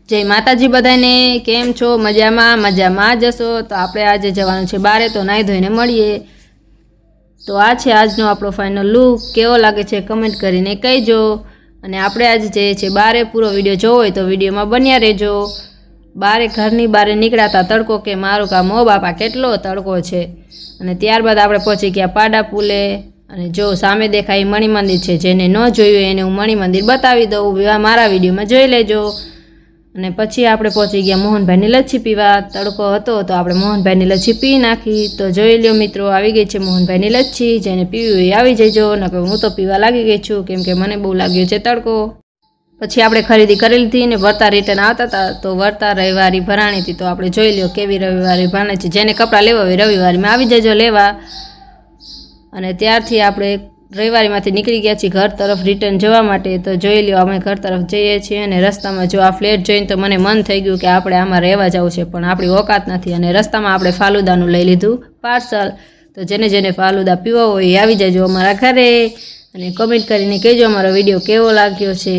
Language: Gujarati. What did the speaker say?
जय माताजी बधाने केम छो मजामां जशो। तो आपणे आज जवानुं छे बारे, तो नाई धोईने मळीए। तो आ छे आजनो आपणो फाइनल लुक। केवो लागे छे कमेंट करीने कहीजो। अने आपणे आज जईए छे बारे। पूरो विडियो जोवो होय तो विडियोमां बन्या रहेजो। बारे घरनी बारे નીકળાતા તડકો કે મારો કા મો બાપા કેટલો તડકો છે। અને ત્યારબાદ આપણે પહોંચી ગયા પાડા પુલે। અને જો સામે દેખાય મણિ મંદિર છે, જેને ન જોયું એને હું મણિ મંદિર બતાવી દઉં, મારા વિડીયોમાં જોઈ લેજો। અને પછી આપણે પહોંચી ગયા મોહનભાઈની લચ્છી પીવા। તડકો હતો તો આપણે મોહનભાઈની લચ્છી પી નાખી। તો જોઈ લ્યો મિત્રો, આવી ગઈ છે મોહનભાઈની લચ્છી। જેને પીવી હોય આવી જજો, નકર હું તો પીવા લાગી ગઈ છું, કેમ કે મને બહુ લાગ્યો છે તડકો। પછી આપણે ખરીદી કરી લીધી ને વરતા રિટર્ન આવતા હતા। તો વરતા રવિવારી ભરાણી હતી। તો આપણે જોઈ લ્યો કેવી રવિવારી ભરાણી છે। જેને કપડાં લેવા હોય રવિવારીમાં આવી જજો લેવા। અને ત્યારથી આપણે રવિવારીમાંથી નીકળી ગયા છીએ ઘર તરફ રિટર્ન જવા માટે। તો જોઈ લ્યો અમે ઘર તરફ જઈએ છીએ। અને રસ્તામાં જો આ ફ્લેટ જોઈને તો મને મન થઈ ગયું કે આપણે આમાં રહેવા જવું છે, પણ આપણી ઓકાત નથી। અને રસ્તામાં આપણે ફાલુદાનું લઈ લીધું પાર્સલ। તો જેને જેને ફાલુદા પીવા હોય એ આવી જજો અમારા ઘરે। અને કમેન્ટ કરીને કહેજો અમારો વિડીયો કેવો લાગ્યો છે।